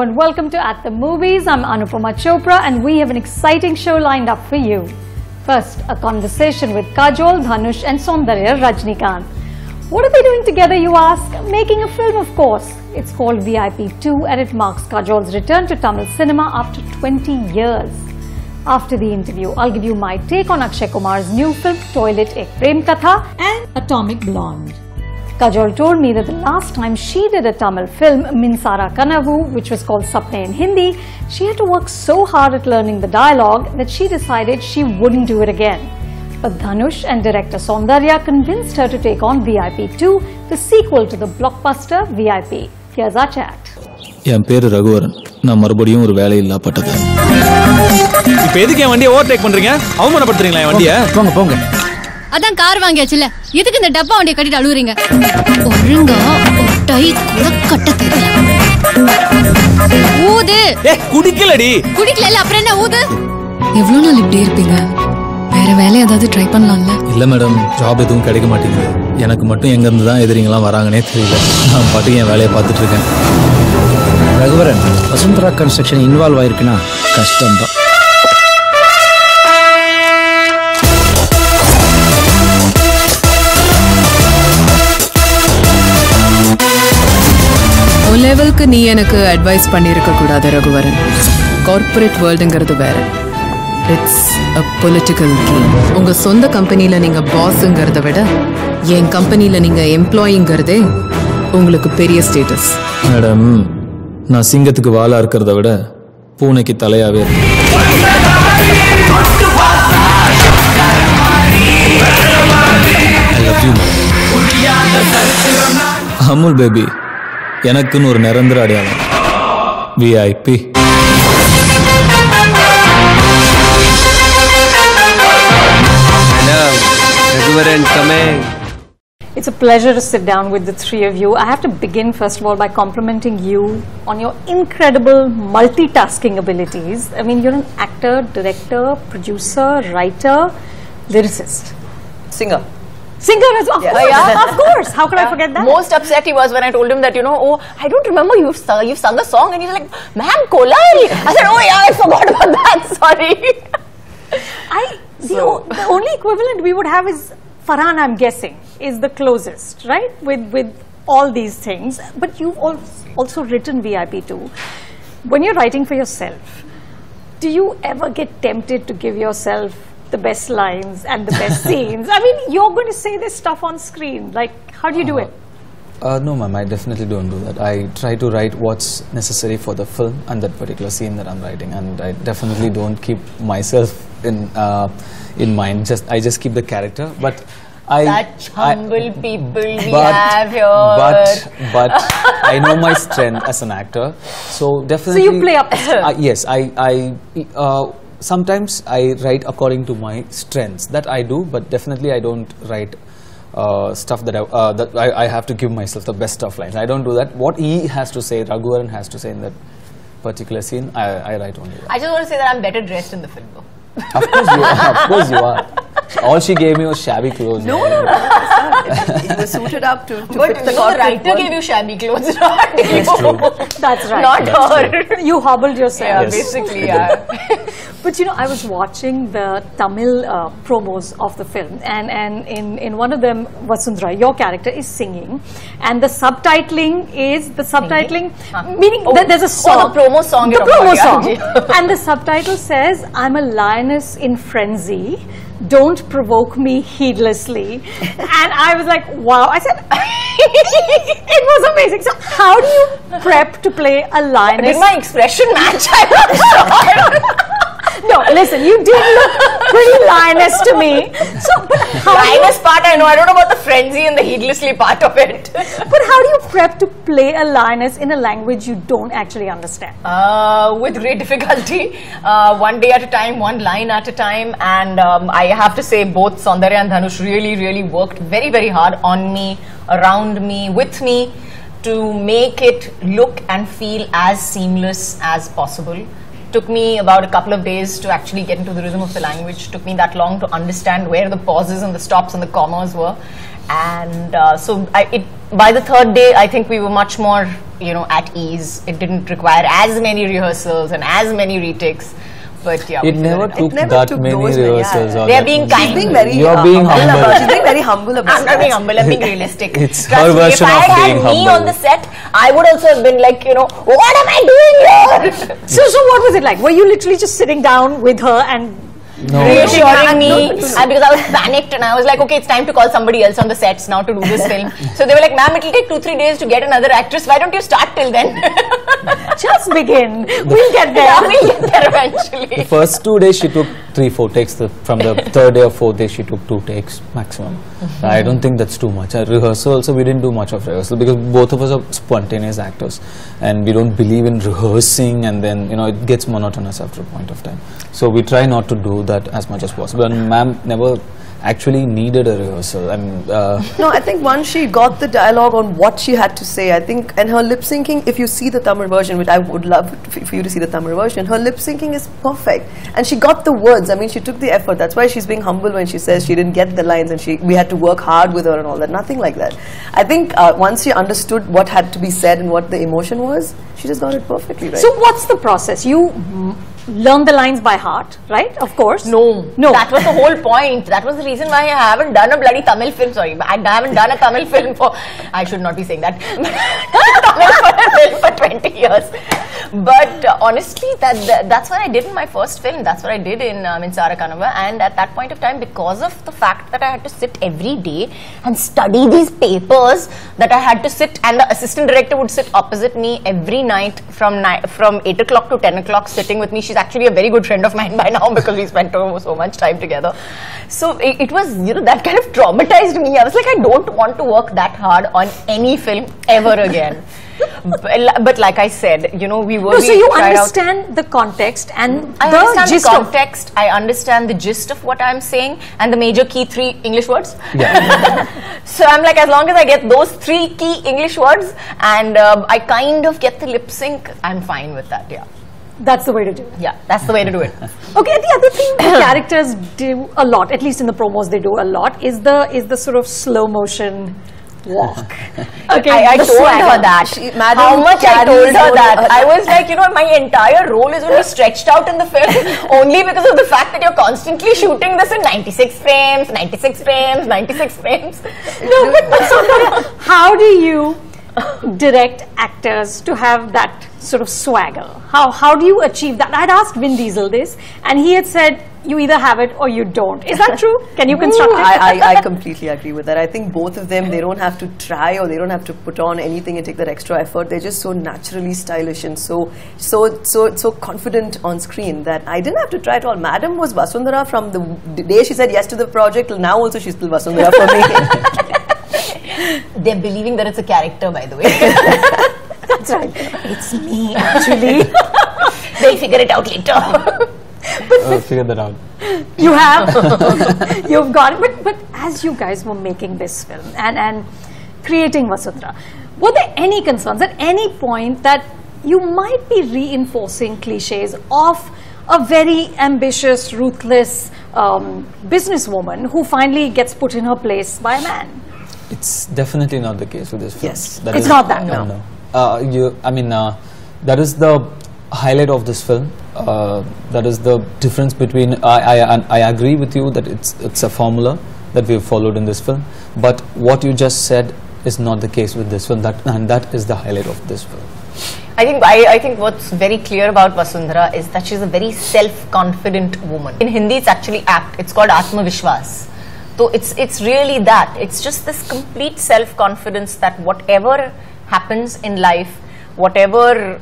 and welcome to At the Movies. I'm Anupama Chopra and we have an exciting show lined up for you. First, a conversation with Kajol, Dhanush and Soundarya Rajnikanth. What are they doing together, you ask? Making a film, of course. It's called VIP 2 and it marks Kajol's return to Tamil cinema after 20 years. After the interview, I'll give you my take on Akshay Kumar's new film, Toilet Ek Prem Katha and Atomic Blonde. Kajol told me that the last time she did a Tamil film, Minsara Kanavu, which was called Sapne in Hindi, she had to work so hard at learning the dialogue that she decided she wouldn't do it again. But Dhanush and director Soundarya convinced her to take on VIP 2, the sequel to the blockbuster VIP. Here's our chat. என் பேரு ரகுவரன். நான் மறுபடியும் ஒரு வேலை இல்ல பட்டது. இப்போ எதுக்கு என் வண்டியை ஓவர்டேக் பண்றீங்க? அவமானப்படுத்துறீங்களா என் வண்டியை? போங்க போங்க. அதான் கார் வாங்கியாச்சுல. எதுக்கு இந்த டப்பா வண்டியை கட்டிட்டு அழுவுறீங்க? ஒழுங்கா டை கூட கட்ட தெரியல. ஊது. ஏய் குடிக்கலடி. குடிக்கல அப்புறம் என்ன ஊது? எவ்வளவு நாள் இப்படி இருப்பீங்க? வேற வேலை ஏதாவது ட்ரை பண்ணலாம்ல? இல்ல மேடம், ஜாப் எதுவும் கிடைக்க மாட்டேங்குது. எனக்கு மட்டும் எங்க இருந்து தான் எதிரிங்கலாம் வராங்கனே தெரியல. நான் பாட்டுக்கு என் வேலையை பார்த்துட்டு இருக்கேன். ரகுவரன், வசுந்தரா கன்ஸ்ட்ரக்ஷன் இன்வால்வ் ஆயிருக்குனா கஷ்டம் தான். ஒரு லெவலுக்கு நீ எனக்கு அட்வைஸ் பண்ணியிருக்க கூடாது ரகுவரன். கார்ப்பரேட் வேர்ல்டுங்கிறது வேற. It's a political game. உங்க சொந்த கம்பெனியில நீங்க பாஸ்ங்கிறத விட என் கம்பெனியில நீங்க எம்ப்ளாயிங்கிறதே உங்களுக்கு பெரிய ஸ்டேட்டஸ். மேடம், நான் சிங்கத்துக்கு வாலா இருக்கிறத விட பூனைக்கு தலையாவே அமுல் பேபி, எனக்குன்னு ஒரு நிரந்தர அடையாளம் VIP. It's a pleasure to sit down with the three of you. I have to begin first of all by complimenting you on your incredible multitasking abilities. I mean, you're an actor, director, producer, writer, lyricist. Singer. Singer as well. Yes. Yeah, of course. How could I forget that? Most upset he was when I told him that, oh, I don't remember you've sung a song. And he's like, ma'am, Kolari. I said, oh yeah, I forgot about that. Sorry. The only equivalent we would have is Farhan, I'm guessing, is the closest, right? With all these things. But you've also written VIP 2. When you're writing for yourself, do you ever get tempted to give yourself the best lines and the best scenes? I mean, you're going to say this stuff on screen. Like, how do you do it? No, ma'am, I definitely don't do that. I try to write what's necessary for the film and that particular scene that I'm writing, and I definitely don't keep myself in mind. I just keep the character, but Such humble people we have here. But I know my strength as an actor, so definitely. So you play up. Yes, sometimes I write according to my strengths. That I do, but definitely I don't write stuff that I have to give myself the best of lines. I don't do that. What he has to say, Raghuvaran has to say in that particular scene, I write only that. I just want to say that I'm better dressed in the film though. Of course you are. Of course you are. All she gave me was shabby clothes. No. It was suited up to fit the writer gave you shabby clothes, not you. That's true. That's right. Not her. You hobbled yourself. Yeah, Yes. basically, yeah. But I was watching the Tamil promos of the film, and in one of them, Vasundhara, your character is singing, and the subtitling meaning that there's a song. Oh, the promo song. The promo song. And the subtitle says, "I'm a lioness in frenzy. Don't provoke me heedlessly." And I was like, wow. I said, it was amazing. So how do you prep to play a lioness? Did my expression match? I'm not sure. No, listen, you did look pretty lioness to me. So, but how Lioness part I know. I don't know about the frenzy and the heedlessly part of it. But how do you prep to play a lioness in a language you don't actually understand? With great difficulty, one day at a time, one line at a time, and I have to say both Soundarya and Dhanush really worked very, very hard on me, around me, with me, to make it look and feel as seamless as possible. Took me about a couple of days to actually get into the rhythm of the language. Took me that long to understand where the pauses and the stops and the commas were. And so by the third day, I think we were much more at ease. It didn't require as many rehearsals and as many retakes. But yeah, it never took that many rehearsals. They're being kind. She's being very You're being humble. She's being very humble about it. I'm not being humble, I'm being realistic. It's Trust her me, version if I of had being me humble. on the set, I would also have been like, what am I doing here? So what was it like? Were you literally just sitting down with her and Reassuring me, because I was panicked and I was like, okay, it's time to call somebody else on the sets now to do this film. So they were like, ma'am, it'll take 2-3 days to get another actress. Why don't you start till then? just begin? We'll get there. Yeah, we'll get there eventually. The first 2 days she took 3-4 takes. From the third day or fourth day she took 2 takes maximum. I don't think that's too much. At rehearsal also we didn't do much of rehearsal because both of us are spontaneous actors and we don't believe in rehearsing, and then it gets monotonous after a point of time. So we try not to do that as much as possible. And ma'am never actually needed a rehearsal. No, I think once she got the dialogue on what she had to say, I think, and her lip syncing, if you see the Tamil version, which I would love for you to see the Tamil version, her lip syncing is perfect. And she got the words. I mean, she took the effort. That's why she's being humble when she says she didn't get the lines and we had to work hard with her and all that. Nothing like that. I think once she understood what had to be said and what the emotion was, she just got it perfectly right. So what's the process? You learn the lines by heart, right? Of course. No. That was the whole point. That was the reason why I haven't done a bloody Tamil film. Sorry, I haven't done a Tamil film for, I should not be saying that, Tamil film for 20 years. But honestly, that's what I did in my first film. That's what I did in Minsara Kanava. And at that point of time, because of the fact that I had to sit every day and study these papers, that I had to sit, and the assistant director would sit opposite me every night from 8 o'clock to 10 o'clock sitting with me. She's actually a very good friend of mine by now because we spent so much time together. So it was, that kind of traumatized me. I was like, I don't want to work that hard on any film ever again. But like I said, we were. So you understand the context and I the understand gist the context. I understand the gist of what I'm saying and the major key 3 English words. Yeah. So I'm like, as long as I get those 3 key English words and I kind of get the lip sync, I'm fine with that. Yeah. That's the way to do it. Yeah, that's the way to do it. Okay, the other thing the characters do a lot, at least in the promos they do a lot, is the sort of slow motion walk. Okay, I told her that. How much I told her that. I was like, my entire role is only stretched out in the film only because of the fact that you're constantly shooting this in 96 frames, 96 frames, 96 frames. No, but Soundarya, how do you direct actors to have that sort of swagger? How do you achieve that? I'd asked Vin Diesel this and he had said you either have it or you don't. Is that true? Can you construct it? I completely agree with that. I think both of them, they don't have to try or they don't have to put on anything and take that extra effort. They're just so naturally stylish and so confident on screen that I didn't have to try at all. Madam was Vasundhara from the day she said yes to the project till now also she's still Vasundhara for me. They're believing that it's a character, by the way. That's right. It's me, actually. They'll figure it out later. Figure that out. You have. You've got it. But as you guys were making this film and creating Vasundhara, were there any concerns at any point that you might be reinforcing cliches of a very ambitious, ruthless businesswoman who finally gets put in her place by a man? It's definitely not the case with this film. Yes. It's not that. No. That is the highlight of this film. That is the difference between. I agree with you that it's a formula that we have followed in this film, but what you just said is not the case with this film. That is the highlight of this film. I think what's very clear about Vasundhara is that she's a very self-confident woman. In Hindi, it's actually apt. It's called Atma Vishwas. So it's really that. It's just this complete self-confidence that whatever happens in life, whatever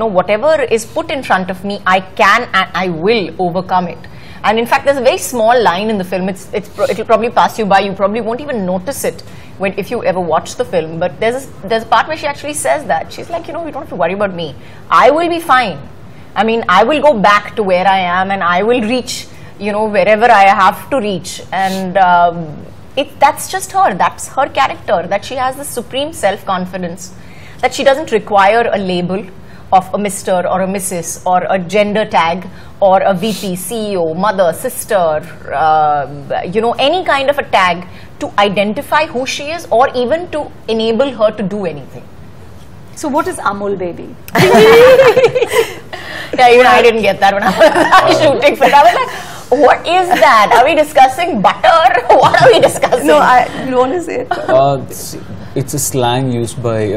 whatever is put in front of me, I can and I will overcome it. And in fact, there's a very small line in the film. It'll probably pass you by. You probably won't even notice it if you ever watch the film. But there's a part where she actually says that. She's like, you don't have to worry about me. I will be fine. I mean, I will go back to where I am and I will reach wherever I have to reach. And that's just her. That's her character. That she has this supreme self-confidence. That she doesn't require a label of a Mr. or a Mrs. or a gender tag or a VP, CEO, mother, sister, any kind of a tag to identify who she is or even to enable her to do anything. So what is Amul baby? Yeah, even I didn't get that when I was shooting film. I was like, what is that? Are we discussing butter? What are we discussing? No, you want to say it? It's a slang used by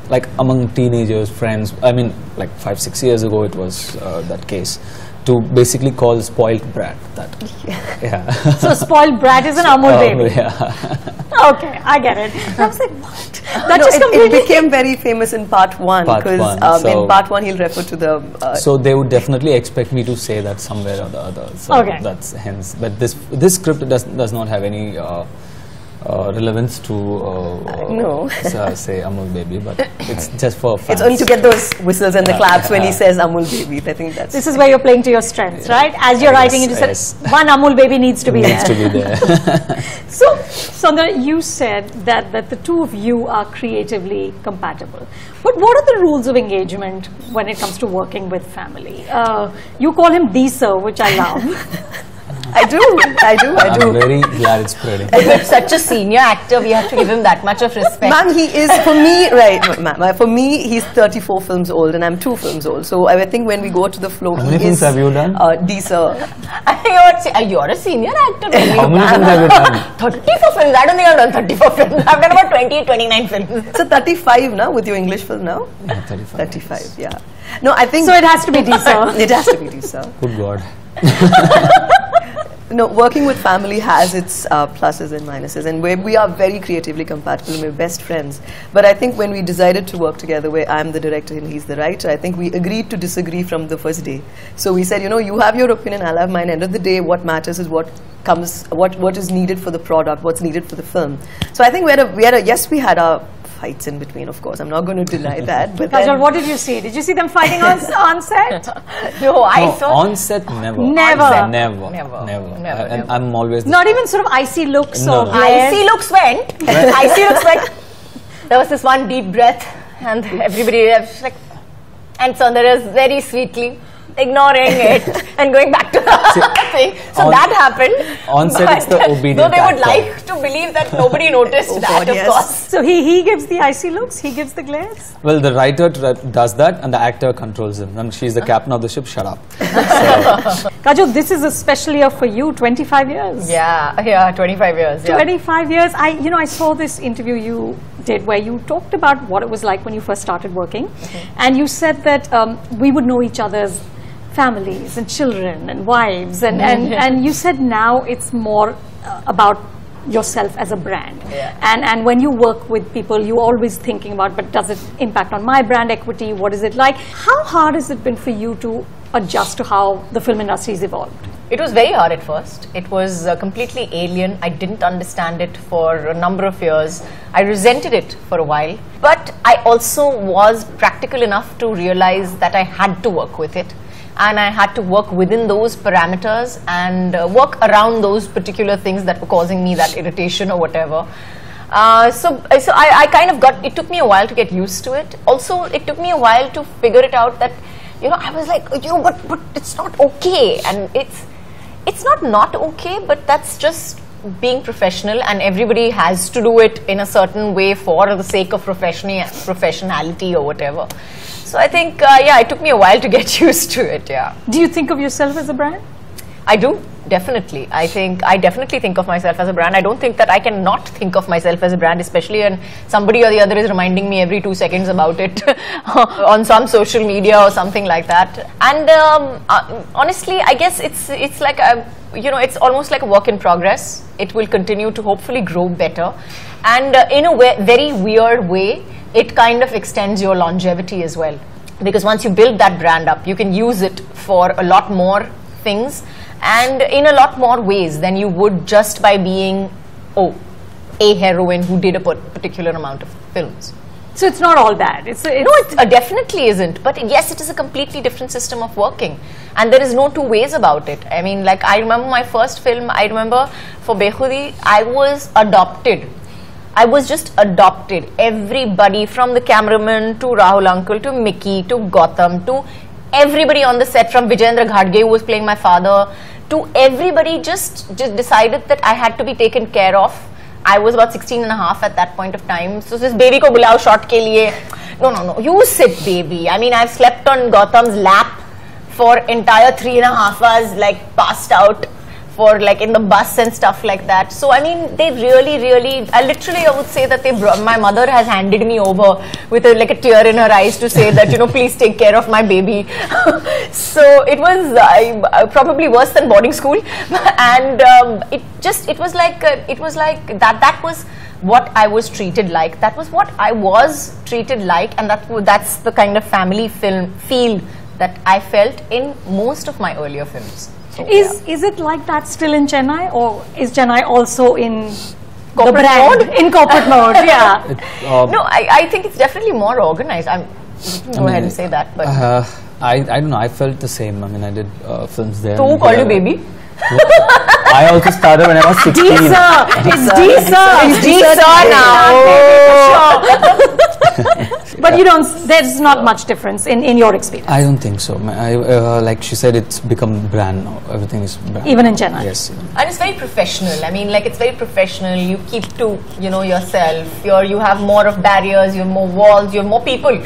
like among teenagers, friends. I mean, like 5-6 years ago, it was that case to basically call spoiled brat. That yeah. So spoiled brat is an Amul baby. Yeah. Okay, I get it. I was like, what? That No, just it completely became very famous in part 1 Part because one, so- in part 1 he'll refer to the. So they would definitely expect me to say that somewhere or the other. So Okay. that's hence. But this script does not have any relevance to No. say Amul baby, but it's just for fans. It's only to get those whistles and the claps when he says Amul baby. I think that's. This is where you're playing to your strengths, right? As you're writing, you just Yes. said one Amul baby needs to be needs there. to be there. So, Soundarya, you said that the two of you are creatively compatible. But what are the rules of engagement when it comes to working with family? You call him the sir, which I love. I do. I'm very glad it's spreading. He's such a senior actor, we have to give him that much of respect. Ma'am, he is, for me, right, ma'am, for me, he's 34 films old and I'm 2 films old. So I think when we go to the flow, How many films have you done? Deezer. You're a senior actor. Baby. How many films have you done? 34 films. I don't think I've done 34 films. I've done about 29 films. So 35 now with your English film now? Yeah, 35. 35, yeah. No, I think. So it has to be Deezer. It has to be Deezer. Good God. No, working with family has its pluses and minuses, and we are very creatively compatible. We're best friends. But I think when we decided to work together, where I'm the director and he's the writer, I think we agreed to disagree from the first day. So we said, you have your opinion, I'll have mine. End of the day, what matters is what is needed for the product, what's needed for the film. So I think we had our fights in between, of course. I'm not going to deny that. But Kajol, what did you see? Did you see them fighting on set? No, I No, saw. on set, never. Never. On set, never. Never. And I'm always. Not even sort of icy looks No. or glares? Icy looks went. Icy looks went. There was this one deep breath, and everybody was like, and Soundarya is very sweetly ignoring it and going back to the thing. So that happened. On set, it's the obedient Though they would actor. like to believe that nobody noticed that, God, of yes. course. So he gives the icy looks, he gives the glares? Well, the writer does that, and the actor controls him. And she's the captain of the ship. Shut up. Kajol, this is a special year for you, 25 years. Yeah, 25 years. Yeah. 25 years. I saw this interview you did where you talked about what it was like when you first started working. And you said that we would know each other's families and children and wives. And you said now it's more about yourself as a brand. Yeah. And when you work with people, you're always thinking about, but does it impact on my brand equity? What is it like? How hard has it been for you to adjust to how the film industry has evolved? It was very hard at first. It was completely alien. I didn't understand it for a number of years. I resented it for a while. But I also was practical enough to realize that I had to work with it. And I had to work within those parameters and work around those particular things that were causing me that irritation or whatever. So I kind of it took me a while to get used to it. Also, it took me a while to figure it out that, I was like, but it's not okay. And it's not okay, but that's just being professional, and everybody has to do it in a certain way for the sake of professionality or whatever. So I think, it took me a while to get used to it, yeah. Do you think of yourself as a brand? I do, definitely. I definitely think of myself as a brand. I don't think that I can not think of myself as a brand, especially when somebody or the other is reminding me every 2 seconds about it on some social media or something like that. And honestly, I guess it's like it's almost like a work in progress. It will continue to hopefully grow better, and in a very weird way, it kind of extends your longevity as well. Because once you build that brand up, you can use it for a lot more things and in a lot more ways than you would just by being a heroine who did a particular amount of films. So it's not all bad. No, it definitely isn't. But yes, it is a completely different system of working. And there is no two ways about it. I mean, like, I remember my first film, I remember for Behudi, I was adopted. I was just adopted. Everybody from the cameraman to Rahul uncle to Mickey to Gautam to everybody on the set, from Vijayendra Ghadge who was playing my father to everybody just decided that I had to be taken care of. I was about 16 and a half at that point of time. So this baby ko bulao shot ke liye. No. You sit, baby. I mean, I've slept on Gautam's lap for entire 3.5 hours, like passed out for like in the bus and stuff like that. So I mean, they really, I would say that my mother has handed me over with like a tear in her eyes to say that, you know, please take care of my baby. So it was probably worse than boarding school, and it was like that was what I was treated like. That was what I was treated like, and that's the kind of family feel that I felt in most of my earlier films. So, Is it like that still in Chennai, or is Chennai also in corporate the brand mode? in corporate mode? Yeah. No, I think it's definitely more organized. Go ahead and say that. But I don't know. I felt the same. I mean, I did films there. so who called you baby? I also started when I was 16. It's D-Sir now. But you don't, there's not much difference in your experience. I don't think so. Like she said, it's become brand now. Everything is brand. Even in Chennai? Yes. And it's very professional. I mean, like, it's very professional. You keep to, you know, yourself. You have more of barriers, you have more walls, you have more people.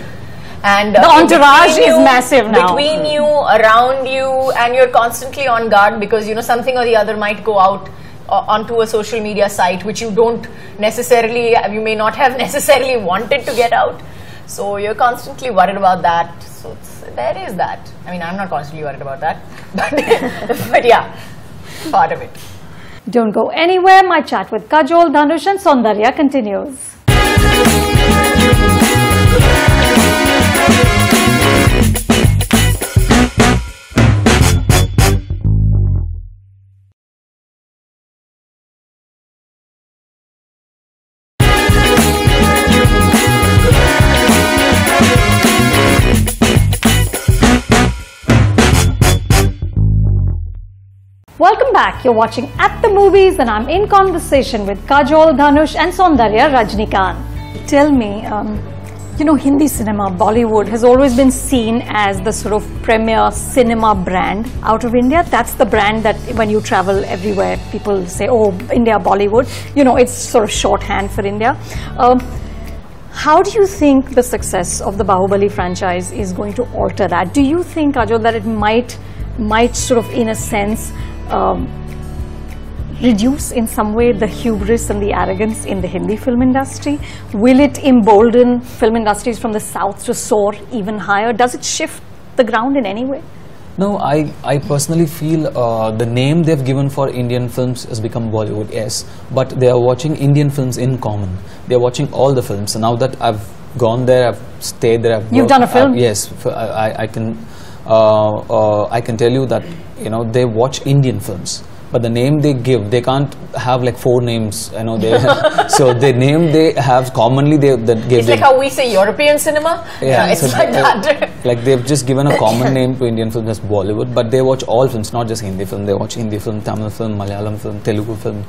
And the entourage is massive now. Between you, around you, and you're constantly on guard because, you know, something or the other might go out onto a social media site which you don't necessarily, you may not have necessarily wanted to get out. So you're constantly worried about that. So there is that. I mean, I'm not constantly worried about that, but yeah, part of it. Don't go anywhere. My chat with Kajol, Dhanush and Soundarya continues. Welcome back. You're watching At the Movies and I'm in conversation with Kajol, Dhanush and Soundarya Rajnikanth. Tell me, you know, Hindi cinema, Bollywood has always been seen as the sort of premier cinema brand out of India. That's the brand that when you travel everywhere, people say, oh, India, Bollywood. You know, it's sort of shorthand for India. How do you think the success of the Bahubali franchise is going to alter that? Do you think, Kajol, that it might sort of, in a sense, reduce in some way the hubris and the arrogance in the Hindi film industry? Will it embolden film industries from the south to soar even higher? Does it shift the ground in any way? No, I personally feel the name they've given for Indian films has become Bollywood, yes. But they are watching Indian films in common. They are watching all the films. So now that I've gone there, I've stayed there, You've done a film? Yes, I can tell you that, you know, they watch Indian films, but the name they give, they can't have like 4 names, you know. So the name they have commonly, It's like how we say European cinema. Yeah, it's so like that. Like they've just given a common name to Indian films as Bollywood, but they watch all films, not just Hindi film. They watch Hindi film, Tamil film, Malayalam film, Telugu film,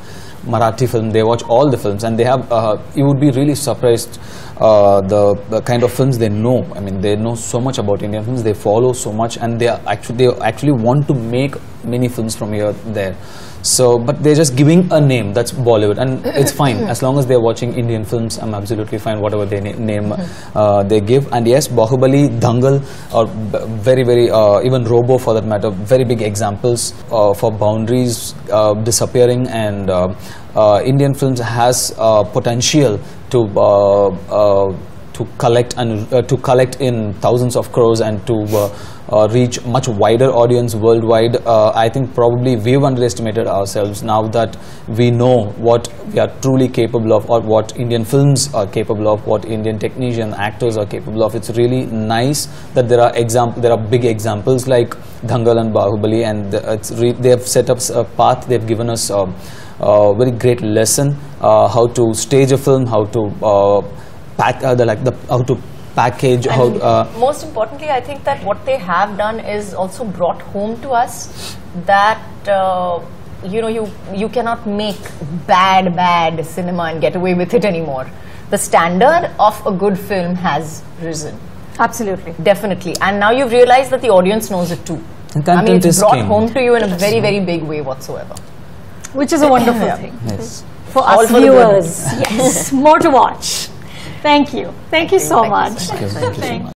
Marathi film. They watch all the films, and they have. You would be really surprised the kind of films they know. I mean, they know so much about Indian films. They follow so much, and they actually want to make many films from here there. So, but they're just giving a name, that's Bollywood, and it's fine as long as they're watching Indian films. I'm absolutely fine whatever they name they give. And yes, Bahubali, Dangal, or very even Robo for that matter, very big examples for boundaries disappearing, and Indian films has potential to collect in thousands of crores and to reach much wider audience worldwide. I think probably we've underestimated ourselves now that we know what we are truly capable of, or what Indian films are capable of, what Indian technicians, actors are capable of. It's really nice that there are big examples like Dangal and Bahubali, and they have set up a path. They've given us a very great lesson how to stage a film, how to how to package. Most importantly, I think that what they have done is also brought home to us that you know, you cannot make bad cinema and get away with it anymore. The standard of a good film has risen. Absolutely. Definitely. And now you've realized that the audience knows it too. I mean, it's brought home to you in a very big way whatsoever. Which is a wonderful thing. Yes. For us viewers. Yes. More to watch. Thank you. Thank you so much. Thank you so much.